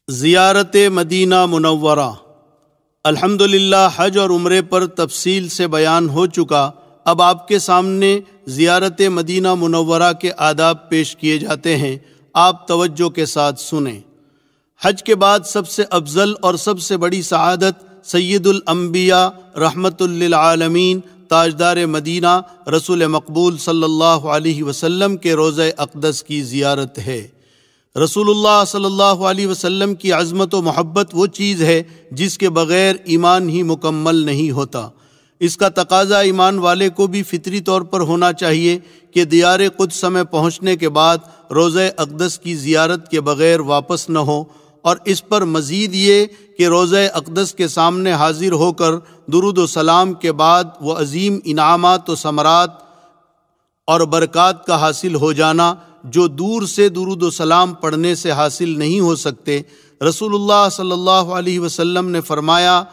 زیارت مدینہ منورہ۔ الحمدللہ حج اور عمرے پر تفصیل سے بیان ہو چکا، اب آپ کے سامنے زیارت مدینہ منورہ کے آداب پیش کیے جاتے ہیں، آپ توجہ کے ساتھ سنیں۔ حج کے بعد سب سے افضل اور سب سے بڑی سعادت سید الانبیاء رحمت للعالمین تاجدار مدینہ رسول مقبول صلی اللہ علیہ وسلم کے روضہ اقدس کی زیارت ہے۔ رسول اللہ صلی اللہ علیہ وسلم کی عظمت و محبت وہ چیز ہے جس کے بغیر ایمان ہی مکمل نہیں ہوتا۔ اس کا تقاضا ایمان والے کو بھی فطری طور پر ہونا چاہیے کہ دیار قدس میں پہنچنے کے بعد روضہ اقدس کی زیارت کے بغیر واپس نہ ہو، اور اس پر مزید یہ کہ روضہ اقدس کے سامنے حاضر ہو کر درود و سلام کے بعد وہ عظیم انعامات و ثمرات اور برکات کا حاصل ہو جانا جو دور سے درود و سلام پڑھنے سے حاصل نہیں ہو سکتے۔ رسول اللہ صلی اللہ علیہ وسلم نے فرمایا،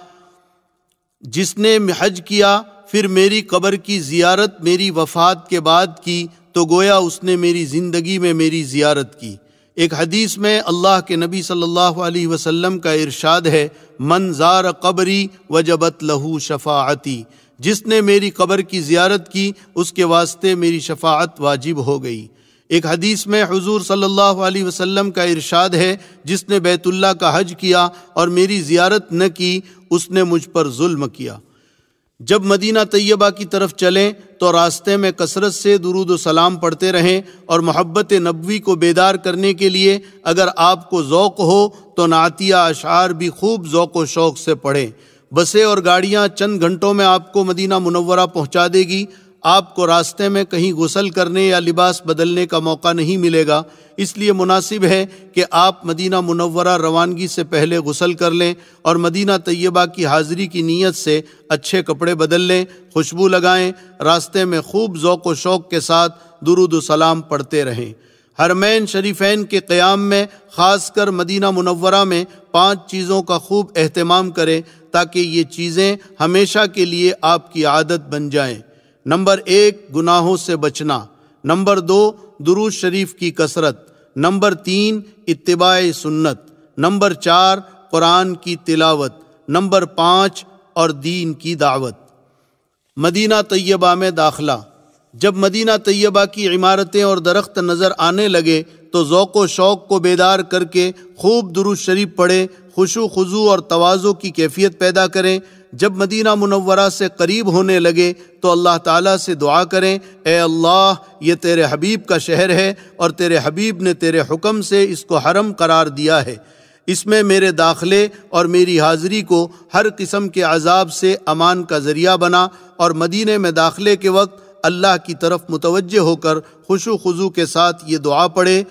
جس نے حج کیا پھر میری قبر کی زیارت میری وفات کے بعد کی تو گویا اس نے میری زندگی میں میری زیارت کی۔ ایک حدیث میں اللہ کے نبی صلی اللہ علیہ وسلم کا ارشاد ہے، من زار قبری وجبت لہو شفاعتی، جس نے میری قبر کی زیارت کی اس کے واسطے میری شفاعت واجب ہو گئی۔ ایک حدیث میں حضور صلی اللہ علیہ وسلم کا ارشاد ہے، جس نے بیت اللہ کا حج کیا اور میری زیارت نہ کی اس نے مجھ پر ظلم کیا۔ جب مدینہ طیبہ کی طرف چلیں تو راستے میں کثرت سے درود و سلام پڑھتے رہیں، اور محبت نبوی کو بیدار کرنے کے لیے اگر آپ کو ذوق ہو تو نعتیہ اشعار بھی خوب ذوق و شوق سے پڑھیں۔ بسیں اور گاڑیاں چند گھنٹوں میں آپ کو مدینہ منورہ پہنچا دے گی، آپ کو راستے میں کہیں غسل کرنے یا لباس بدلنے کا موقع نہیں ملے گا، اس لیے مناسب ہے کہ آپ مدینہ منورہ روانگی سے پہلے غسل کر لیں اور مدینہ طیبہ کی حاضری کی نیت سے اچھے کپڑے بدل لیں، خوشبو لگائیں، راستے میں خوب ذوق و شوق کے ساتھ درود و سلام پڑھتے رہیں۔ حرمین شریفین کے قیام میں خاص کر مدینہ منورہ میں 5 چیزوں کا خوب اہتمام کریں تاکہ یہ چیزیں ہمیشہ کے لیے آپ کی عادت بن جائیں۔ نمبر 1 گناہوں سے بچنا، نمبر 2 درود شریف کی کثرت، نمبر 3 اتباع سنت، نمبر 4 قرآن کی تلاوت، نمبر 5 اور دین کی دعوت۔ مدینہ طیبہ میں داخلہ۔ جب مدینہ طیبہ کی عمارتیں اور درخت نظر آنے لگے تو ذوق و شوق کو بیدار کر کے خوب درود شریف پڑھیں، خشوع خضوع اور تواضع کی کیفیت پیدا کریں۔ جب مدینہ منورہ سے قریب ہونے لگے تو اللہ تعالیٰ سے دعا کریں، اے اللہ یہ تیرے حبیب کا شہر ہے اور تیرے حبیب نے تیرے حکم سے اس کو حرم قرار دیا ہے، اس میں میرے داخلے اور میری حاضری کو ہر قسم کے عذاب سے امان کا ذریعہ بنا، اور مدینے میں داخلے کے وقت اللہ کی طرف متوجہ ہو کر خشوع خضوع کے ساتھ یہ دعا پڑھے،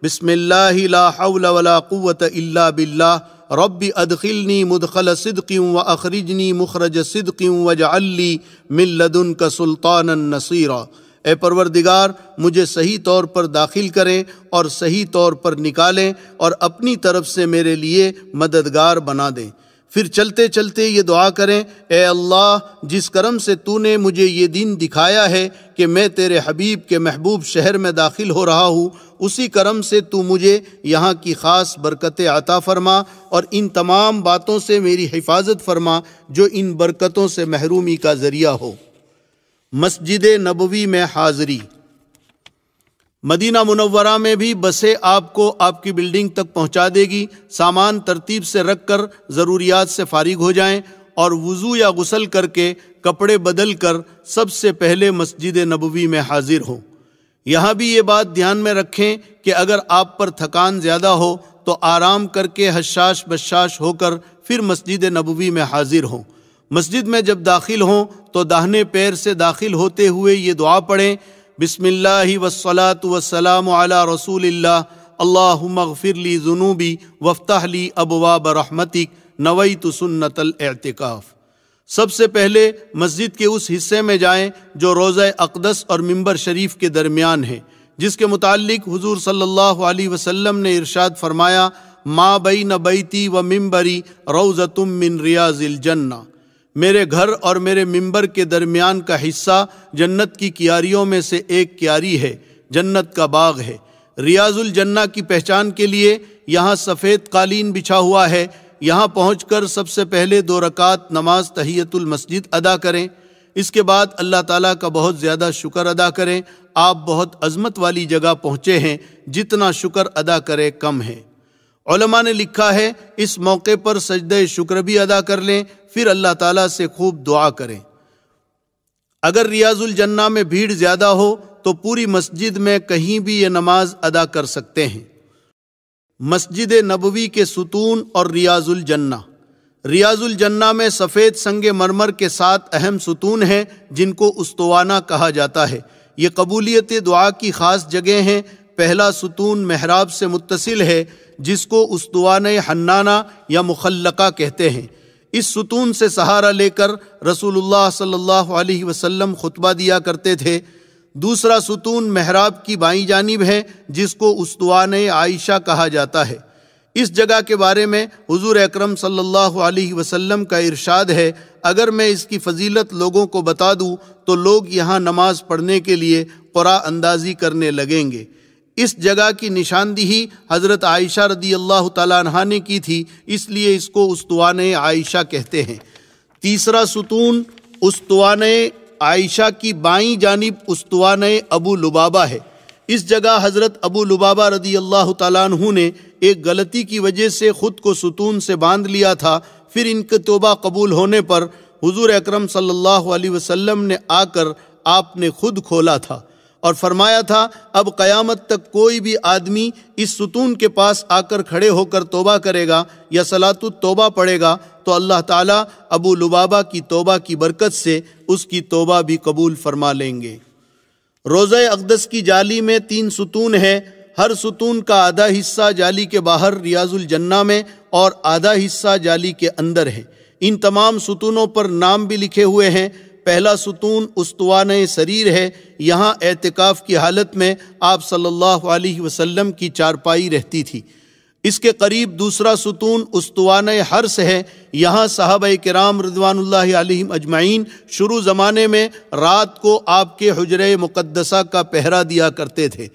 بسم اللہ لا حول ولا قوت الا باللہ رب ادخلنی مدخل صدق واخرجنی مخرج صدق واجعل لی من لدنک سلطانا نصیرا۔ اے پروردگار مجھے صحیح طور پر داخل کریں اور صحیح طور پر نکالیں، اور اپنی طرف سے میرے لیے مددگار بنا دیں۔ پھر چلتے چلتے یہ دعا کریں، اے اللہ جس کرم سے تو نے مجھے یہ دن دکھایا ہے کہ میں تیرے حبیب کے محبوب شہر میں داخل ہو رہا ہوں، اسی کرم سے تو مجھے یہاں کی خاص برکتیں عطا فرما اور ان تمام باتوں سے میری حفاظت فرما جو ان برکتوں سے محرومی کا ذریعہ ہو۔ مسجد نبوی میں حاضری۔ مدینہ منورہ میں بھی بسیں آپ کو آپ کی بلڈنگ تک پہنچا دے گی، سامان ترتیب سے رکھ کر ضروریات سے فارغ ہو جائیں اور وضو یا غسل کر کے کپڑے بدل کر سب سے پہلے مسجد نبوی میں حاضر ہوں۔ یہاں بھی یہ بات دھیان میں رکھیں کہ اگر آپ پر تھکان زیادہ ہو تو آرام کر کے حشاش بشاش ہو کر پھر مسجد نبوی میں حاضر ہوں۔ مسجد میں جب داخل ہوں تو داہنے پیر سے داخل ہوتے ہوئے یہ دعا پڑھیں، بسم اللہ والصلاة والسلام علی رسول اللہ اللہم اغفر لی ذنوبی وافتح لی ابواب رحمتک نویت سنت الاعتکاف۔ سب سے پہلے مسجد کے اس حصے میں جائیں جو روضہ اقدس اور منبر شریف کے درمیان ہے، جس کے متعلق حضور صلی اللہ علیہ وسلم نے ارشاد فرمایا، ما بین بیتی و منبری روضۃ من ریاض الجنہ، میرے گھر اور میرے منبر کے درمیان کا حصہ جنت کی کیاریوں میں سے ایک کیاری ہے، جنت کا باغ ہے۔ ریاض الجنہ کی پہچان کے لیے یہاں سفید قالین بچھا ہوا ہے، یہاں پہنچ کر سب سے پہلے 2 رکعت نماز تحیۃ المسجد ادا کریں، اس کے بعد اللہ تعالیٰ کا بہت زیادہ شکر ادا کریں۔ آپ بہت عظمت والی جگہ پہنچے ہیں، جتنا شکر ادا کرے کم ہے۔ علماء نے لکھا ہے اس موقع پر سجدہ شکر بھی ادا کر لیں، پھر اللہ تعالیٰ سے خوب دعا کریں۔ اگر ریاض الجنہ میں بھیڑ زیادہ ہو تو پوری مسجد میں کہیں بھی یہ نماز ادا کر سکتے ہیں۔ مسجد نبوی کے ستون اور ریاض الجنہ۔ ریاض الجنہ میں سفید سنگ مرمر کے 7 اہم ستون ہیں جن کو استوانہ کہا جاتا ہے۔ یہ قبولیت دعا کی خاص جگہ ہیں۔ پہلا ستون محراب سے متصل ہے جس کو استوانہ حنانہ یا مخلقہ کہتے ہیں۔ اس ستون سے سہارا لے کر رسول اللہ صلی اللہ علیہ وسلم خطبہ دیا کرتے تھے۔ دوسرا ستون محراب کی بائیں جانب ہے جس کو استوانہ عائشہ کہا جاتا ہے۔ اس جگہ کے بارے میں حضور اکرم صلی اللہ علیہ وسلم کا ارشاد ہے، اگر میں اس کی فضیلت لوگوں کو بتا دوں تو لوگ یہاں نماز پڑھنے کے لیے قرآن اندازی کرنے لگیں گے۔ اس جگہ کی نشاندہی حضرت عائشہ رضی اللہ تعالیٰ عنہا نے کی تھی، اس لیے اس کو استوانہ عائشہ کہتے ہیں۔ تیسرا ستون استوانہ عائشہ کی بائیں جانب استوانہ ابو لبابہ ہے۔ اس جگہ حضرت ابو لبابہ رضی اللہ تعالیٰ عنہ نے ایک غلطی کی وجہ سے خود کو ستون سے باندھ لیا تھا، پھر ان کی توبہ قبول ہونے پر حضور اکرم صلی اللہ علیہ وسلم نے آ کر آپ نے خود کھولا تھا اور فرمایا تھا اب قیامت تک کوئی بھی آدمی اس ستون کے پاس آ کر کھڑے ہو کر توبہ کرے گا یا صلاۃ التوبہ پڑھے گا تو اللہ تعالیٰ ابو لبابہ کی توبہ کی برکت سے اس کی توبہ بھی قبول فرما لیں گے۔ روضہ اقدس کی جالی میں 3 ستون ہیں۔ ہر ستون کا آدھا حصہ جالی کے باہر ریاض الجنہ میں اور آدھا حصہ جالی کے اندر ہے۔ ان تمام ستونوں پر نام بھی لکھے ہوئے ہیں۔ پہلا ستون استوانہ سریر ہے، یہاں اعتکاف کی حالت میں آپ صلی اللہ علیہ وسلم کی چارپائی رہتی تھی۔ اس کے قریب دوسرا ستون استوانہ حرس ہے، یہاں صحابہ کرام رضوان اللہ علیہم اجمعین شروع زمانے میں رات کو آپ کے حجرہ مقدسہ کا پہرا دیا کرتے تھے۔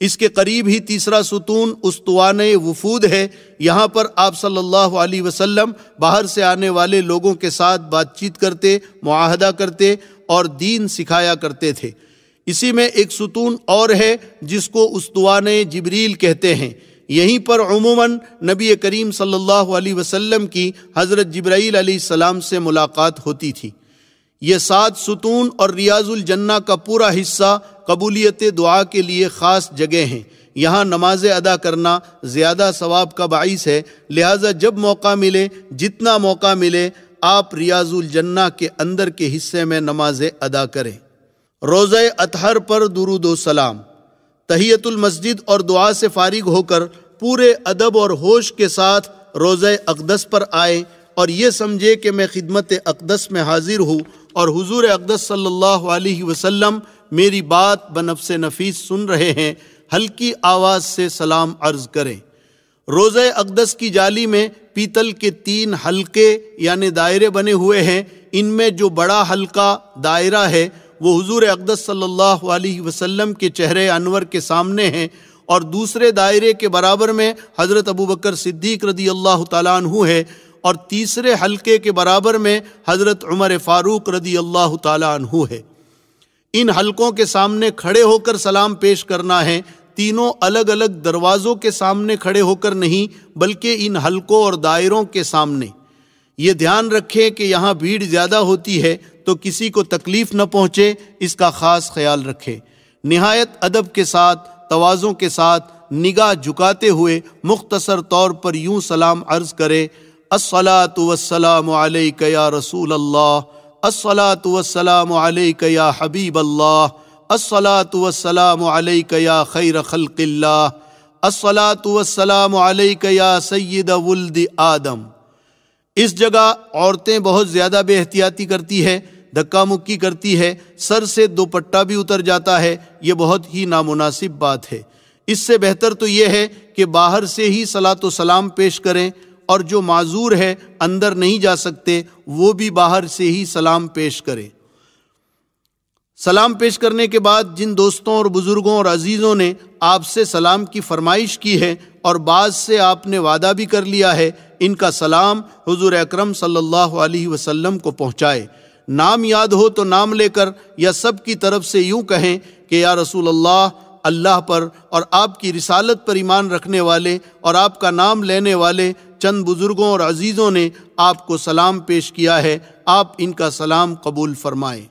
اس کے قریب ہی تیسرا ستون استوانہ وفود ہے، یہاں پر آپ صلی اللہ علیہ وسلم باہر سے آنے والے لوگوں کے ساتھ بات چیت کرتے، معاہدہ کرتے اور دین سکھایا کرتے تھے۔ اسی میں ایک ستون اور ہے جس کو استوانہ جبریل کہتے ہیں، یہیں پر عموماً نبی کریم صلی اللہ علیہ وسلم کی حضرت جبرائیل علیہ السلام سے ملاقات ہوتی تھی۔ یہ 7 ستون اور ریاض الجنہ کا پورا حصہ قبولیت دعا کے لیے خاص جگہ ہیں۔ یہاں نمازیں ادا کرنا زیادہ ثواب کا باعث ہے، لہٰذا جب موقع ملے، جتنا موقع ملے، آپ ریاض الجنہ کے اندر کے حصے میں نمازیں ادا کریں۔ روزہ اطہر پر درود و سلام۔ تحیۃ المسجد اور دعا سے فارغ ہو کر پورے ادب اور ہوش کے ساتھ روزہ اقدس پر آئے اور یہ سمجھے کہ میں خدمت اقدس میں حاضر ہوں اور حضور اقدس صلی اللہ علیہ وسلم میری بات بنفس نفیس سن رہے ہیں، ہلکی آواز سے سلام عرض کریں۔ روزہ اقدس کی جالی میں پیتل کے 3 حلقے یعنی دائرے بنے ہوئے ہیں۔ ان میں جو بڑا حلقہ دائرہ ہے وہ حضور اقدس صلی اللہ علیہ وسلم کے چہرے انور کے سامنے ہیں، اور دوسرے دائرے کے برابر میں حضرت ابوبکر صدیق رضی اللہ تعالیٰ عنہ ہے، اور تیسرے حلقے کے برابر میں حضرت عمر فاروق رضی اللہ تعالیٰ عنہ ہے۔ ان حلقوں کے سامنے کھڑے ہو کر سلام پیش کرنا ہے، تینوں الگ الگ دروازوں کے سامنے کھڑے ہو کر نہیں بلکہ ان حلقوں اور دائروں کے سامنے۔ یہ دھیان رکھیں کہ یہاں بھیڑ زیادہ ہوتی ہے تو کسی کو تکلیف نہ پہنچے، اس کا خاص خیال رکھیں۔ نہایت ادب کے ساتھ، تواضع کے ساتھ، نگاہ جھکاتے ہوئے مختصر طور پر یوں سلام عرض کرے: الصلاۃ والسلام علیک یا رسول اللہ، الصلاۃ والسلام علیک یا حبیب اللہ، الصلاۃ والسلام علیک یا خیر خلق اللہ، الصلاۃ والسلام علیک یا سید ولد آدم۔ اس جگہ عورتیں بہت زیادہ بے احتیاطی کرتی ہے، دھکا مکی کرتی ہے، سر سے دوپٹہ بھی اتر جاتا ہے، یہ بہت ہی نامناسب بات ہے۔ اس سے بہتر تو یہ ہے کہ باہر سے ہی صلاۃ و سلام پیش کریں، اور جو معذور ہے، اندر نہیں جا سکتے، وہ بھی باہر سے ہی سلام پیش کریں۔ سلام پیش کرنے کے بعد جن دوستوں اور بزرگوں اور عزیزوں نے آپ سے سلام کی فرمائش کی ہے اور بعض سے آپ نے وعدہ بھی کر لیا ہے، ان کا سلام حضور اکرم صلی اللہ علیہ وسلم کو پہنچائے۔ نام یاد ہو تو نام لے کر یا سب کی طرف سے یوں کہیں کہ یا رسول اللہ پر اور آپ کی رسالت پر ایمان رکھنے والے اور آپ کا نام لینے والے چند بزرگوں اور عزیزوں نے آپ کو سلام پیش کیا ہے، آپ ان کا سلام قبول فرمائیں۔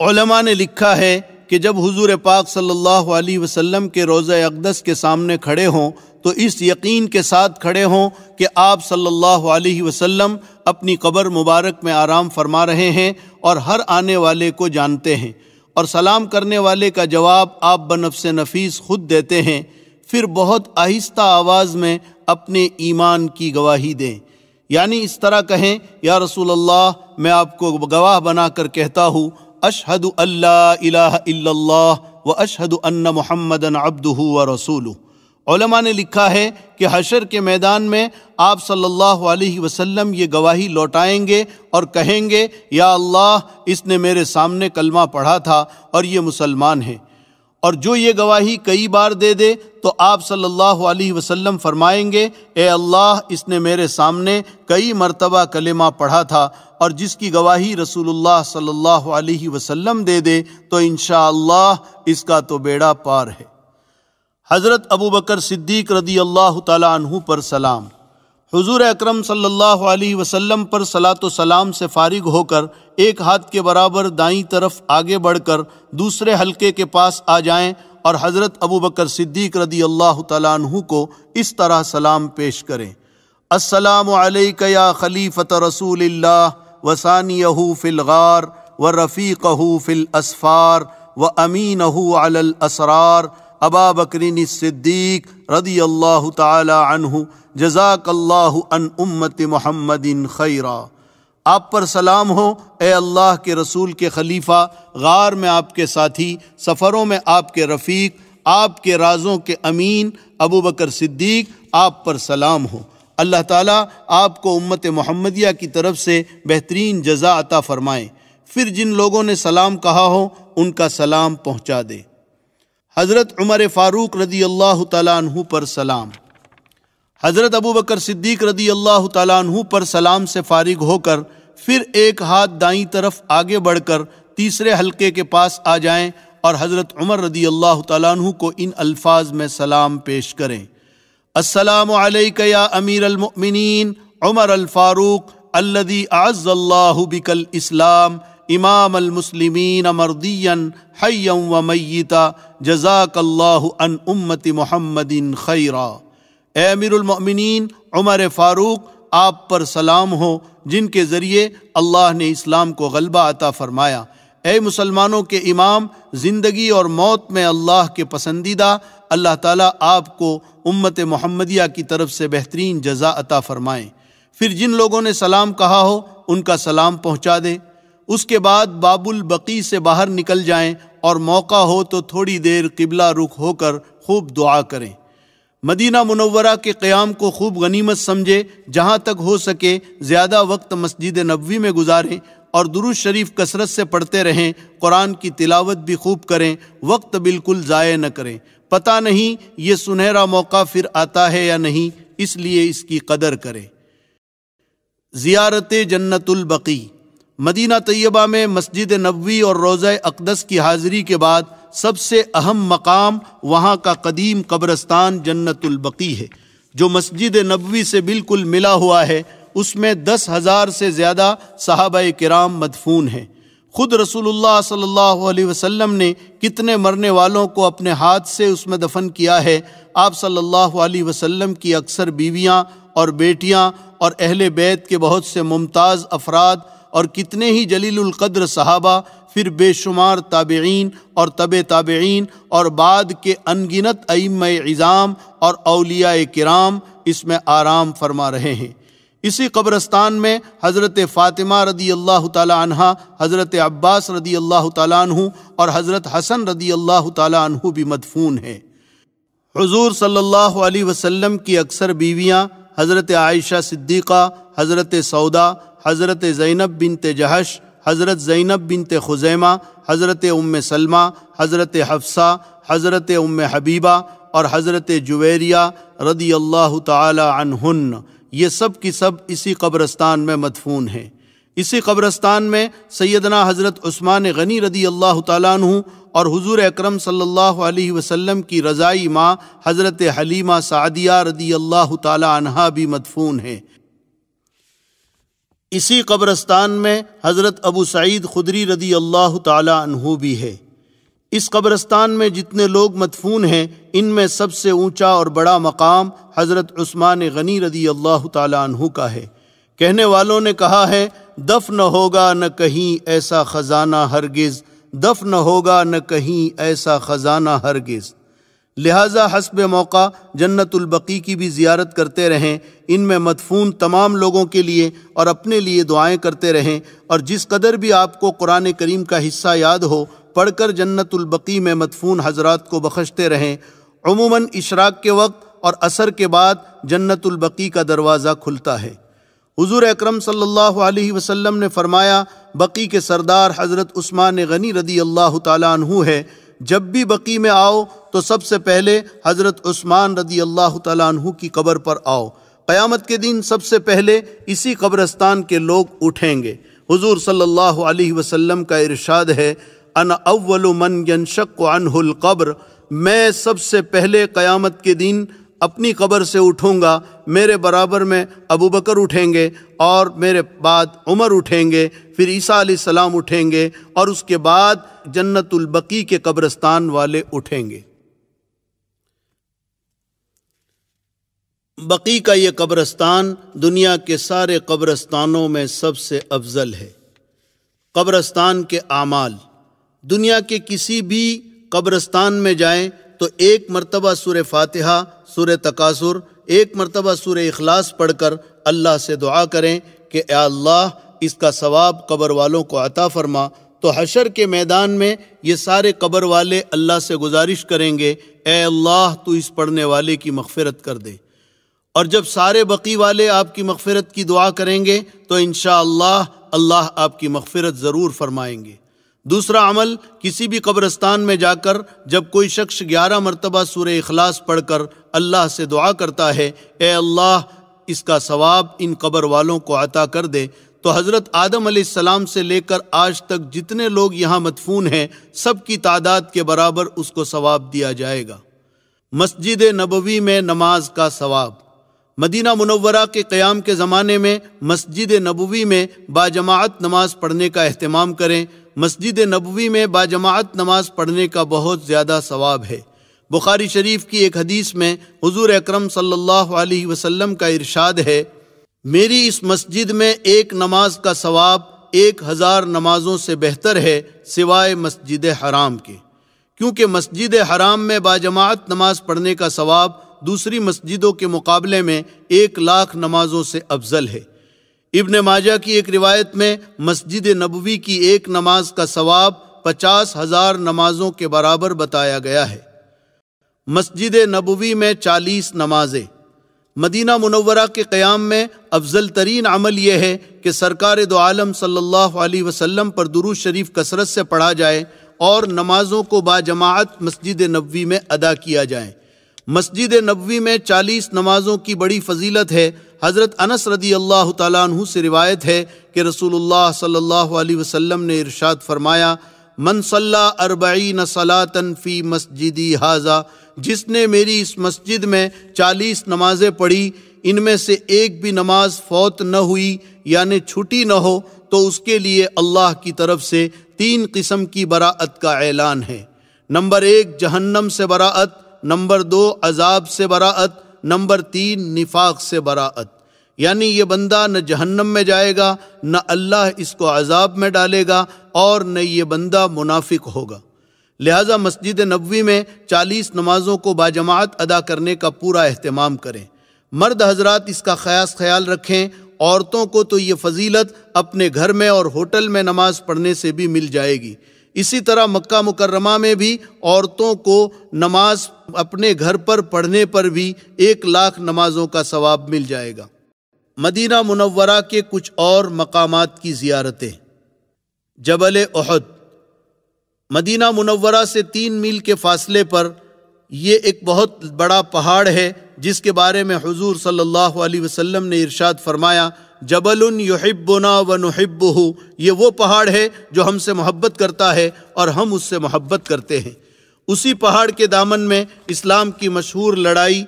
علماء نے لکھا ہے کہ جب حضور پاک صلی اللہ علیہ وسلم کے روضہ اقدس کے سامنے کھڑے ہوں تو اس یقین کے ساتھ کھڑے ہوں کہ آپ صلی اللہ علیہ وسلم اپنی قبر مبارک میں آرام فرما رہے ہیں اور ہر آنے والے کو جانتے ہیں، اور سلام کرنے والے کا جواب آپ بنفس نفیس خود دیتے ہیں، پھر بہت آہستہ آواز میں اپنے ایمان کی گواہی دیں، یعنی اس طرح کہیں یا رسول اللہ، میں آپ کو گواہ بنا کر کہتا ہوں اشہد ان لا الہ الا اللہ و اشہد ان محمدًا عبدہ و رسولہ۔ علماء نے لکھا ہے کہ حشر کے میدان میں آپ صلی اللہ علیہ وسلم یہ گواہی لوٹائیں گے اور کہیں گے یا اللہ، اس نے میرے سامنے کلمہ پڑھا تھا اور یہ مسلمان ہے، اور جو یہ گواہی کئی بار دے دے تو آپ صلی اللہ علیہ وسلم فرمائیں گے اے اللہ، اس نے میرے سامنے کئی مرتبہ کلمہ پڑھا تھا، اور جس کی گواہی رسول اللہ صلی اللہ علیہ وسلم دے دے تو انشاءاللہ اس کا تو بیڑا پار ہے۔ حضرت ابو بکر صدیق رضی اللہ تعالی عنہ پر سلام۔ حضور اکرم صلی اللہ علیہ وسلم پر صلاۃ و سلام سے فارغ ہو کر ایک ہاتھ کے برابر دائیں طرف آگے بڑھ کر دوسرے حلقے کے پاس آ جائیں اور حضرت ابو بکر صدیق رضی اللہ تعالی عنہ کو اس طرح سلام پیش کریں: السلام علیک یا خلیفۃ رسول اللہ وثانیہ فی الغار ورفیقہ فی الاسفار وامینہ علی الاسرار ابا بکر الصدیق رضی اللہ تعالی عنہ جزاک اللہ عن امت محمد خیرا۔ آپ پر سلام ہو اے اللہ کے رسول کے خلیفہ، غار میں آپ کے ساتھی، سفروں میں آپ کے رفیق، آپ کے رازوں کے امین ابو بکر صدیق، آپ پر سلام ہو۔ اللہ تعالیٰ آپ کو امت محمدیہ کی طرف سے بہترین جزا عطا فرمائیں۔ پھر جن لوگوں نے سلام کہا ہو ان کا سلام پہنچا دے۔ حضرت عمر فاروق رضی اللہ تعالیٰ عنہ پر سلام۔ حضرت ابو بکر صدیق رضی اللہ تعالیٰ عنہ پر سلام سے فارغ ہو کر پھر ایک ہاتھ دائیں طرف آگے بڑھ کر تیسرے حلقے کے پاس آ جائیں اور حضرت عمر رضی اللہ تعالیٰ عنہ کو ان الفاظ میں سلام پیش کریں: السلام علیک یا امیر المؤمنین عمر الفاروق الذی اعز اللہ بک الاسلام امام المسلمین مردیا حیا ومیتا جزاک اللہ عن امت محمد خیرا۔ اے امیر المؤمنین عمر فاروق، آپ پر سلام ہو جن کے ذریعے اللہ نے اسلام کو غلبہ عطا فرمایا۔ اے مسلمانوں کے امام، زندگی اور موت میں اللہ کے پسندیدہ، اللہ تعالیٰ آپ کو امت محمدیہ کی طرف سے بہترین جزا عطا فرمائیں۔ پھر جن لوگوں نے سلام کہا ہو ان کا سلام پہنچا دیں۔ اس کے بعد باب البقیع سے باہر نکل جائیں اور موقع ہو تو تھوڑی دیر قبلہ رخ ہو کر خوب دعا کریں۔ مدینہ منورہ کے قیام کو خوب غنیمت سمجھے، جہاں تک ہو سکے زیادہ وقت مسجد نبوی میں گزاریں اور درود شریف کثرت سے پڑھتے رہیں، قرآن کی تلاوت بھی خوب کریں، وقت بالکل ضائع نہ کریں۔ پتہ نہیں یہ سنہرا موقع پھر آتا ہے یا نہیں، اس لیے اس کی قدر کریں۔ زیارت جنت البقیع۔ مدینہ طیبہ میں مسجد نبوی اور روضہ اقدس کی حاضری کے بعد سب سے اہم مقام وہاں کا قدیم قبرستان جنت البقیع ہے، جو مسجد نبوی سے بالکل ملا ہوا ہے۔ اس میں 10,000 سے زیادہ صحابہ کرام مدفون ہیں۔ خود رسول اللہ صلی اللہ علیہ وسلم نے کتنے مرنے والوں کو اپنے ہاتھ سے اس میں دفن کیا ہے۔ آپ صلی اللہ علیہ وسلم کی اکثر بیویاں اور بیٹیاں اور اہل بیت کے بہت سے ممتاز افراد اور کتنے ہی جلیل القدر صحابہ، پھر بے شمار تابعین اور تبع تابعین اور بعد کے انگنت ائمہ عظام اور اولیاء کرام اس میں آرام فرما رہے ہیں۔ اسی قبرستان میں حضرت فاطمہ رضی اللہ تعالی عنہ، حضرت عباس رضی اللہ تعالی عنہ اور حضرت حسن رضی اللہ تعالی عنہ بھی مدفون ہیں۔ حضور صلی اللہ علیہ وسلم کی اکثر بیویاں حضرت عائشہ صدیقہ، حضرت سودا، حضرت زینب بنت جہش، حضرت زینب بنت خزیمہ، حضرت ام سلمہ، حضرت حفصہ، حضرت ام حبیبہ اور حضرت جویریہ رضی اللہ تعالی عنہن، یہ سب کی سب اسی قبرستان میں مدفون ہیں۔ اسی قبرستان میں سیدنا حضرت عثمان غنی رضی اللہ تعالیٰ عنہ اور حضور اکرم صلی اللہ علیہ وسلم کی رضائی ماں حضرت حلیمہ سعدیہ رضی اللہ تعالیٰ عنہا بھی مدفون ہیں۔ اسی قبرستان میں حضرت ابو سعید خدری رضی اللہ تعالیٰ عنہ بھی ہے۔ اس قبرستان میں جتنے لوگ مدفون ہیں ان میں سب سے اونچا اور بڑا مقام حضرت عثمان غنی رضی اللہ تعالیٰ عنہ کا ہے۔ کہنے والوں نے کہا ہے، دفن ہوگا نہ کہیں ایسا خزانہ ہرگز، دفن ہوگا نہ کہیں ایسا خزانہ ہرگز۔ لہٰذا حسب موقع جنت البقیع کی بھی زیارت کرتے رہیں، ان میں مدفون تمام لوگوں کے لیے اور اپنے لیے دعائیں کرتے رہیں، اور جس قدر بھی آپ کو قرآن کریم کا حصہ یاد ہو پڑھ کر جنت البقیع میں مدفون حضرات کو بخشتے رہیں۔ عموماً اشراق کے وقت اور عصر کے بعد جنت البقیع کا دروازہ کھلتا ہے۔ حضور اکرم صلی اللہ علیہ وسلم نے فرمایا، بقیع کے سردار حضرت عثمان غنی رضی اللہ تعالیٰ عنہ ہے، جب بھی بقیع میں آؤ تو سب سے پہلے حضرت عثمان رضی اللہ تعالیٰ عنہ کی قبر پر آؤ۔ قیامت کے دن سب سے پہلے اسی قبرستان کے لوگ اٹھیں گے۔ حضور صلی اللہ علیہ وسلم کا ارشاد ہے، انا اول من ینشق عنہ القبر، میں سب سے پہلے قیامت کے دن اپنی قبر سے اٹھوں گا، میرے برابر میں ابو بکر اٹھیں گے اور میرے بعد عمر اٹھیں گے، پھر عیسیٰ علیہ السلام اٹھیں گے اور اس کے بعد جنت البقیع کے قبرستان والے اٹھیں گے۔ بقیع کا یہ قبرستان دنیا کے سارے قبرستانوں میں سب سے افضل ہے۔ قبرستان کے اعمال، دنیا کے کسی بھی قبرستان میں جائیں تو ایک مرتبہ سورہ فاتحہ، سورہ تکاثر، ایک مرتبہ سورہ اخلاص پڑھ کر اللہ سے دعا کریں کہ اے اللہ اس کا ثواب قبر والوں کو عطا فرما، تو حشر کے میدان میں یہ سارے قبر والے اللہ سے گزارش کریں گے، اے اللہ تو اس پڑھنے والے کی مغفرت کر دے۔ اور جب سارے بقیع والے آپ کی مغفرت کی دعا کریں گے تو انشاءاللہ اللہ آپ کی مغفرت ضرور فرمائیں گے۔ دوسرا عمل، کسی بھی قبرستان میں جا کر جب کوئی شخص 11 مرتبہ سورہ اخلاص پڑھ کر اللہ سے دعا کرتا ہے، اے اللہ اس کا ثواب ان قبر والوں کو عطا کر دے، تو حضرت آدم علیہ السلام سے لے کر آج تک جتنے لوگ یہاں مدفون ہیں سب کی تعداد کے برابر اس کو ثواب دیا جائے گا۔ مسجد نبوی میں نماز کا ثواب، مدینہ منورہ کے قیام کے زمانے میں مسجد نبوی میں باجماعت نماز پڑھنے کا اہتمام کریں۔ مسجد نبوی میں باجماعت نماز پڑھنے کا بہت زیادہ ثواب ہے۔ بخاری شریف کی ایک حدیث میں حضور اکرم صلی اللہ علیہ وسلم کا ارشاد ہے، میری اس مسجد میں ایک نماز کا ثواب 1000 نمازوں سے بہتر ہے سوائے مسجد حرام کے، کیونکہ مسجد حرام میں باجماعت نماز پڑھنے کا ثواب دوسری مسجدوں کے مقابلے میں 1,00,000 نمازوں سے افضل ہے۔ ابن ماجہ کی ایک روایت میں مسجد نبوی کی ایک نماز کا ثواب 50,000 نمازوں کے برابر بتایا گیا ہے۔ مسجد نبوی میں 40 نمازیں۔ مدینہ منورہ کے قیام میں افضل ترین عمل یہ ہے کہ سرکار دو عالم صلی اللہ علیہ وسلم پر درود شریف کثرت سے پڑھا جائے اور نمازوں کو باجماعت مسجد نبوی میں ادا کیا جائے۔ مسجد نبوی میں 40 نمازوں کی بڑی فضیلت ہے۔ حضرت انس رضی اللہ تعالیٰ عنہ سے روایت ہے کہ رسول اللہ صلی اللہ علیہ وسلم نے ارشاد فرمایا، من صلی 40 صلاۃ فی مسجدی ھذا، جس نے میری اس مسجد میں 40 نمازیں پڑھی، ان میں سے ایک بھی نماز فوت نہ ہوئی یعنی چھٹی نہ ہو، تو اس کے لیے اللہ کی طرف سے 3 قسم کی براءت کا اعلان ہے۔ نمبر 1 جہنم سے براءت، نمبر 2 عذاب سے براءت، نمبر 3 نفاق سے براءت، یعنی یہ بندہ نہ جہنم میں جائے گا، نہ اللہ اس کو عذاب میں ڈالے گا، اور نہ یہ بندہ منافق ہوگا۔ لہٰذا مسجد نبوی میں 40 نمازوں کو باجماعت ادا کرنے کا پورا اہتمام کریں۔ مرد حضرات اس کا خیال رکھیں، عورتوں کو تو یہ فضیلت اپنے گھر میں اور ہوٹل میں نماز پڑھنے سے بھی مل جائے گی۔ اسی طرح مکہ مکرمہ میں بھی عورتوں کو نماز اپنے گھر پر پڑھنے پر بھی 1,00,000 نمازوں کا ثواب مل جائے گا۔ مدینہ منورہ کے کچھ اور مقامات کی زیارتیں۔ جبل احد مدینہ منورہ سے 3 میل کے فاصلے پر یہ ایک بہت بڑا پہاڑ ہے، جس کے بارے میں حضور صلی اللہ علیہ وسلم نے ارشاد فرمایا، جبل یحبنا ونحبہ، یہ وہ پہاڑ ہے جو ہم سے محبت کرتا ہے اور ہم اس سے محبت کرتے ہیں۔ اسی پہاڑ کے دامن میں اسلام کی مشہور لڑائی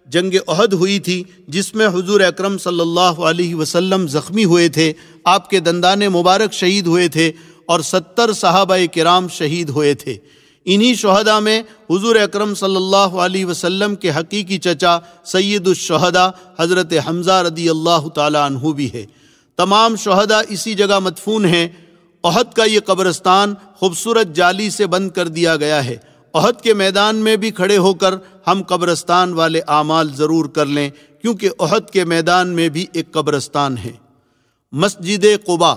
جنگ احد ہوئی تھی، جس میں حضور اکرم صلی اللہ علیہ وسلم زخمی ہوئے تھے، آپ کے دندان مبارک شہید ہوئے تھے اور 70 صحابہ کرام شہید ہوئے تھے۔ انہی شہداء میں حضور اکرم صلی اللہ علیہ وسلم کے حقیقی چچا سید الشہداء حضرت حمزہ رضی اللہ تعالی عنہ بھی ہے۔ تمام شہداء اسی جگہ مدفون ہیں۔ احد کا یہ قبرستان خوبصورت جالی سے بند کر دیا گیا ہے۔ احد کے میدان میں بھی کھڑے ہو کر ہم قبرستان والے اعمال ضرور کر لیں، کیونکہ احد کے میدان میں بھی ایک قبرستان ہے۔ مسجد قباء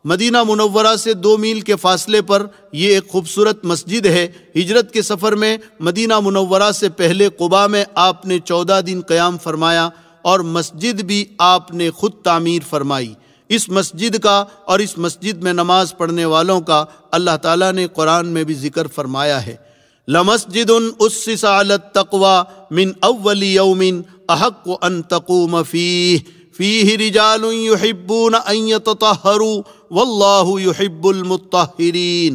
مدینہ منورہ سے 2 میل کے فاصلے پر یہ ایک خوبصورت مسجد ہے۔ ہجرت کے سفر میں مدینہ منورہ سے پہلے قباء میں آپ نے 14 دن قیام فرمایا اور مسجد بھی آپ نے خود تعمیر فرمائی۔ اس مسجد کا اور اس مسجد میں نماز پڑھنے والوں کا اللہ تعالیٰ نے قرآن میں بھی ذکر فرمایا ہے۔ لَمَسْجِدٌ أُسِّسَ عَلَى التَّقْوَى مِنْ أَوَّلِ يَوْمٍ أَحَقُّ أَن تَقُومَ فِيهِ رِجَالٌ يُحِبُّونَ أَن يَتَطَهَّرُوا وَاللَّهُ يُحِبُّ الْمُطَّهِّرِينَ۔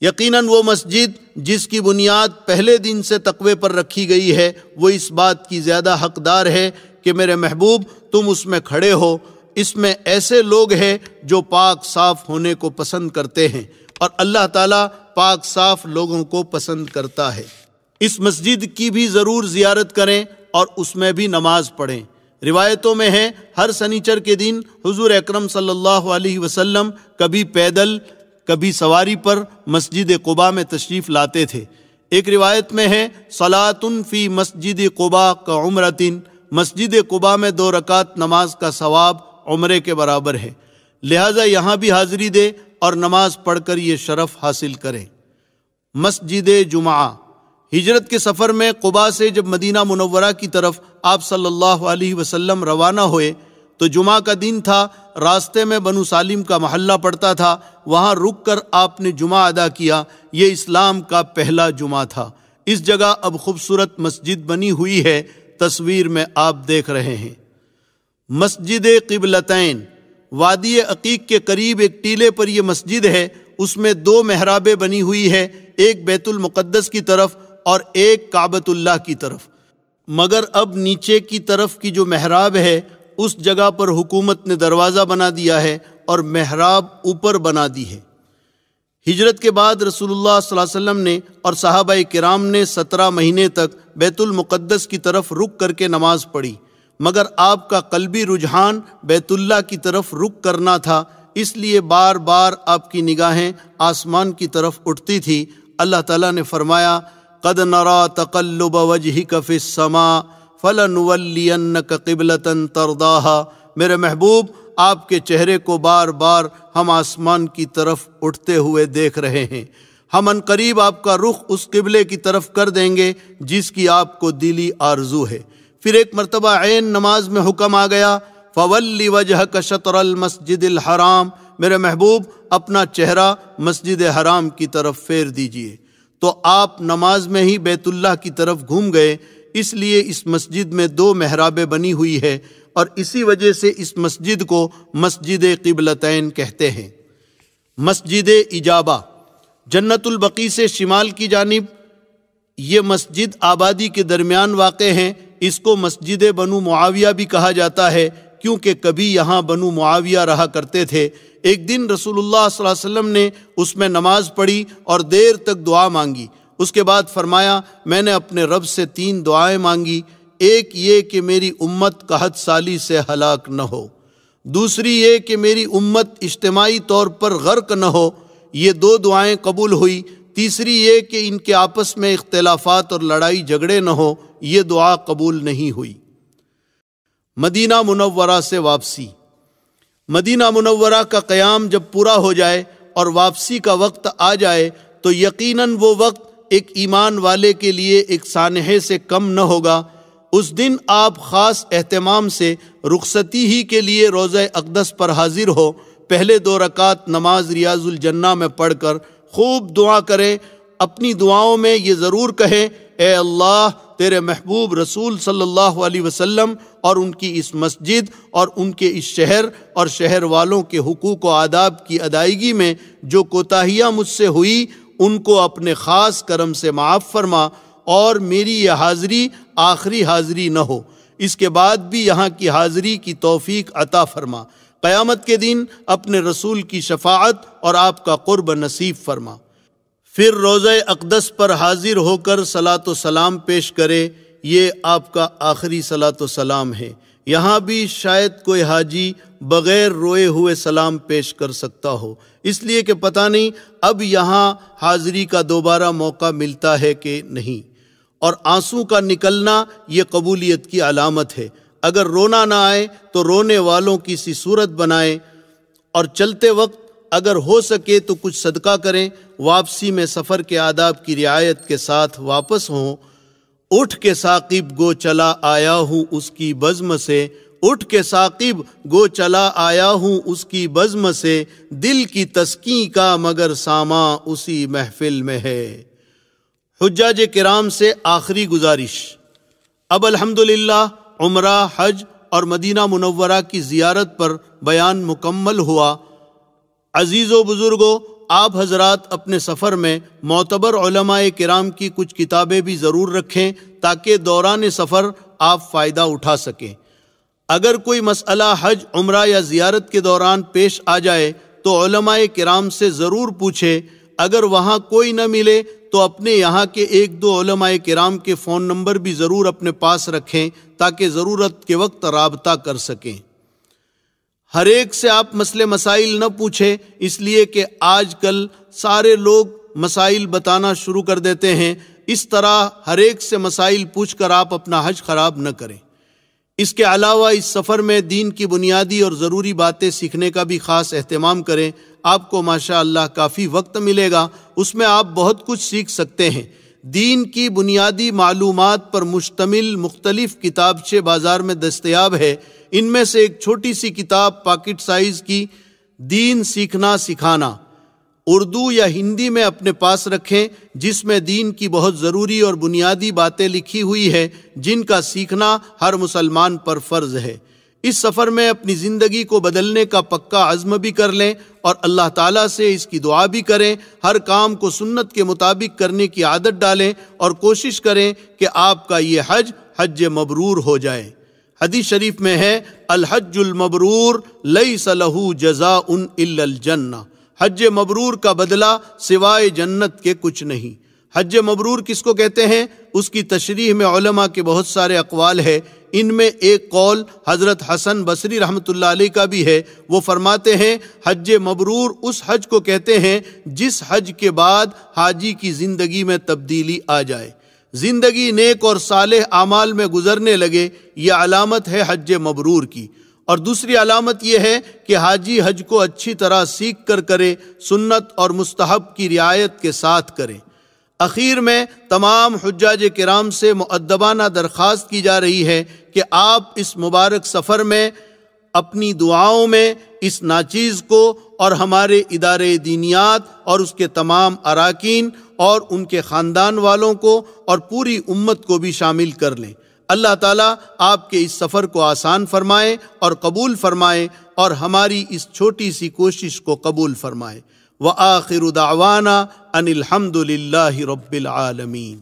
یقیناً وہ مسجد جس کی بنیاد پہلے دن سے تقوی پر رکھی گئی ہے، وہ اس بات کی زیادہ حقدار ہے کہ میرے محبوب تم اس میں کھڑے ہو۔ اس میں ایسے لوگ ہیں جو پاک صاف ہونے کو پسند کرتے ہیں، اور اللہ تعالیٰ پاک صاف لوگوں کو پسند کرتا ہے۔ اس مسجد کی بھی ضرور زیارت کریں اور اس میں بھی نماز پڑھیں۔ روایتوں میں ہے ہر سنیچر کے دن حضور اکرم صلی اللہ علیہ وسلم کبھی پیدل کبھی سواری پر مسجد قباء میں تشریف لاتے تھے۔ ایک روایت میں ہے صلاۃ فی مسجد قباء کعمرۃ، مسجد قباء میں 2 رکعت نماز کا ثواب عمرے کے برابر ہے، لہٰذا یہاں بھی حاضری دے اور نماز پڑھ کر یہ شرف حاصل کریں۔ مسجد جمعہ ہجرت کے سفر میں قباء سے جب مدینہ منورہ کی طرف آپ صلی اللہ علیہ وسلم روانہ ہوئے تو جمعہ کا دن تھا۔ راستے میں بنو سالم کا محلہ پڑتا تھا، وہاں رک کر آپ نے جمعہ ادا کیا۔ یہ اسلام کا پہلا جمعہ تھا۔ اس جگہ اب خوبصورت مسجد بنی ہوئی ہے، تصویر میں آپ دیکھ رہے ہیں۔ مسجد قبلتین وادی عقیق کے قریب ایک ٹیلے پر یہ مسجد ہے۔ اس میں 2 محرابیں بنی ہوئی ہے، ایک بیت المقدس کی طرف اور ایک کعبۃ اللہ کی طرف، مگر اب نیچے کی طرف کی جو محراب ہے اس جگہ پر حکومت نے دروازہ بنا دیا ہے اور محراب اوپر بنا دی ہے۔ ہجرت کے بعد رسول اللہ صلی اللہ علیہ وسلم نے اور صحابہ کرام نے 17 مہینے تک بیت المقدس کی طرف رک کر کے نماز پڑھی، مگر آپ کا قلبی رجحان بیت اللہ کی طرف رک کرنا تھا، اس لیے بار بار آپ کی نگاہیں آسمان کی طرف اٹھتی تھی۔ اللہ تعالیٰ نے فرمایا قد نرى تقلب وجهك في السماء فلنولينك قبلة ترضاها، میرے محبوب آپ کے چہرے کو بار بار ہم آسمان کی طرف اٹھتے ہوئے دیکھ رہے ہیں، ہم ان قریب آپ کا رخ اس قبلے کی طرف کر دیں گے جس کی آپ کو دلی آرزو ہے۔ پھر ایک مرتبہ عین نماز میں حکم آ گیا فولی وجہک شطر المسجد الحرام، میرے محبوب اپنا چہرہ مسجد حرام کی طرف پھیر دیجئے، تو آپ نماز میں ہی بیت اللہ کی طرف گھوم گئے۔ اس لیے اس مسجد میں 2 محرابیں بنی ہوئی ہے اور اسی وجہ سے اس مسجد کو مسجد قبلتین کہتے ہیں۔ مسجد اجابہ جنت البقیع سے شمال کی جانب یہ مسجد آبادی کے درمیان واقع ہے۔ اس کو مسجد بنو معاویہ بھی کہا جاتا ہے، کیونکہ کبھی یہاں بنو معاویہ رہا کرتے تھے۔ ایک دن رسول اللہ صلی اللہ علیہ وسلم نے اس میں نماز پڑھی اور دیر تک دعا مانگی۔ اس کے بعد فرمایا میں نے اپنے رب سے 3 دعائیں مانگی، ایک یہ کہ میری امت قحط سالی سے ہلاک نہ ہو، دوسری یہ کہ میری امت اجتماعی طور پر غرق نہ ہو، یہ 2 دعائیں قبول ہوئی، تیسری یہ کہ ان کے آپس میں اختلافات اور لڑائی جھگڑے نہ ہو، یہ دعا قبول نہیں ہوئی۔ مدینہ منورہ سے واپسی مدینہ منورہ کا قیام جب پورا ہو جائے اور واپسی کا وقت آ جائے تو یقیناً وہ وقت ایک ایمان والے کے لیے ایک سانحے سے کم نہ ہوگا۔ اس دن آپ خاص اہتمام سے رخصتی ہی کے لیے روضہ اقدس پر حاضر ہو، پہلے 2 رکعت نماز ریاض الجنہ میں پڑھ کر خوب دعا کریں۔ اپنی دعاؤں میں یہ ضرور کہیں، اے اللہ تیرے محبوب رسول صلی اللہ علیہ وسلم اور ان کی اس مسجد اور ان کے اس شہر اور شہر والوں کے حقوق و آداب کی ادائیگی میں جو کوتاہیاں مجھ سے ہوئی ان کو اپنے خاص کرم سے معاف فرما، اور میری یہ حاضری آخری حاضری نہ ہو، اس کے بعد بھی یہاں کی حاضری کی توفیق عطا فرما۔ قیامت کے دن اپنے رسول کی شفاعت اور آپ کا قرب نصیب فرما۔ پھر روضہ اقدس پر حاضر ہو کر صلاۃ و سلام پیش کرے، یہ آپ کا آخری صلاۃ و سلام ہے۔ یہاں بھی شاید کوئی حاجی بغیر روئے ہوئے سلام پیش کر سکتا ہو، اس لیے کہ پتہ نہیں اب یہاں حاضری کا دوبارہ موقع ملتا ہے کہ نہیں۔ اور آنسو کا نکلنا یہ قبولیت کی علامت ہے۔ اگر رونا نہ آئے تو رونے والوں کی سی صورت بنائیں، اور چلتے وقت اگر ہو سکے تو کچھ صدقہ کریں۔ واپسی میں سفر کے آداب کی رعایت کے ساتھ واپس ہوں۔ اٹھ کے ثاقب گو چلا آیا ہوں اس کی بزم سے، اٹھ کے ثاقب گو چلا آیا ہوں اس کی بزم سے، دل کی تسکین کا مگر ساما اسی محفل میں ہے۔ حجاج کرام سے آخری گزارش۔ اب الحمدللہ عمرہ، حج اور مدینہ منورہ کی زیارت پر بیان مکمل ہوا۔ عزیز و بزرگوں، آپ حضرات اپنے سفر میں معتبر علماء کرام کی کچھ کتابیں بھی ضرور رکھیں تاکہ دوران سفر آپ فائدہ اٹھا سکیں۔ اگر کوئی مسئلہ حج، عمرہ یا زیارت کے دوران پیش آ جائے تو علماء کرام سے ضرور پوچھیں۔ اگر وہاں کوئی نہ ملے تو اپنے یہاں کے 1-2 علماء کرام کے فون نمبر بھی ضرور اپنے پاس رکھیں تاکہ ضرورت کے وقت رابطہ کر سکیں۔ ہر ایک سے آپ مسئلے مسائل نہ پوچھیں، اس لیے کہ آج کل سارے لوگ مسائل بتانا شروع کر دیتے ہیں۔ اس طرح ہر ایک سے مسائل پوچھ کر آپ اپنا حج خراب نہ کریں۔ اس کے علاوہ اس سفر میں دین کی بنیادی اور ضروری باتیں سیکھنے کا بھی خاص اہتمام کریں۔ آپ کو ماشاءاللہ کافی وقت ملے گا، اس میں آپ بہت کچھ سیکھ سکتے ہیں۔ دین کی بنیادی معلومات پر مشتمل مختلف کتابچے بازار میں دستیاب ہے۔ ان میں سے ایک چھوٹی سی کتاب پاکٹ سائز کی دین سیکھنا سکھانا اردو یا ہندی میں اپنے پاس رکھیں، جس میں دین کی بہت ضروری اور بنیادی باتیں لکھی ہوئی ہے جن کا سیکھنا ہر مسلمان پر فرض ہے۔ اس سفر میں اپنی زندگی کو بدلنے کا پکا عزم بھی کر لیں اور اللہ تعالیٰ سے اس کی دعا بھی کریں۔ ہر کام کو سنت کے مطابق کرنے کی عادت ڈالیں اور کوشش کریں کہ آپ کا یہ حج مبرور ہو جائے۔ حدیث شریف میں ہے، الحج المبرور لیس لہ جزاء الا الجنہ، حج مبرور کا بدلہ سوائے جنت کے کچھ نہیں۔ حج مبرور کس کو کہتے ہیں؟ اس کی تشریح میں علماء کے بہت سارے اقوال ہے۔ ان میں ایک قول حضرت حسن بصری رحمۃ اللہ علیہ کا بھی ہے۔ وہ فرماتے ہیں حج مبرور اس حج کو کہتے ہیں جس حج کے بعد حاجی کی زندگی میں تبدیلی آ جائے، زندگی نیک اور صالح اعمال میں گزرنے لگے، یہ علامت ہے حج مبرور کی۔ اور دوسری علامت یہ ہے کہ حاجی حج کو اچھی طرح سیکھ کر کرے، سنت اور مستحب کی رعایت کے ساتھ کرے۔ اخیر میں تمام حجاج کرام سے مؤدبانہ درخواست کی جا رہی ہے کہ آپ اس مبارک سفر میں اپنی دعاؤں میں اس ناچیز کو اور ہمارے ادارے دینیات اور اس کے تمام اراکین اور ان کے خاندان والوں کو اور پوری امت کو بھی شامل کر لیں۔ اللہ تعالیٰ آپ کے اس سفر کو آسان فرمائے اور قبول فرمائے اور ہماری اس چھوٹی سی کوشش کو قبول فرمائے۔ وآخر دعوانا ان الحمد للہ رب العالمین۔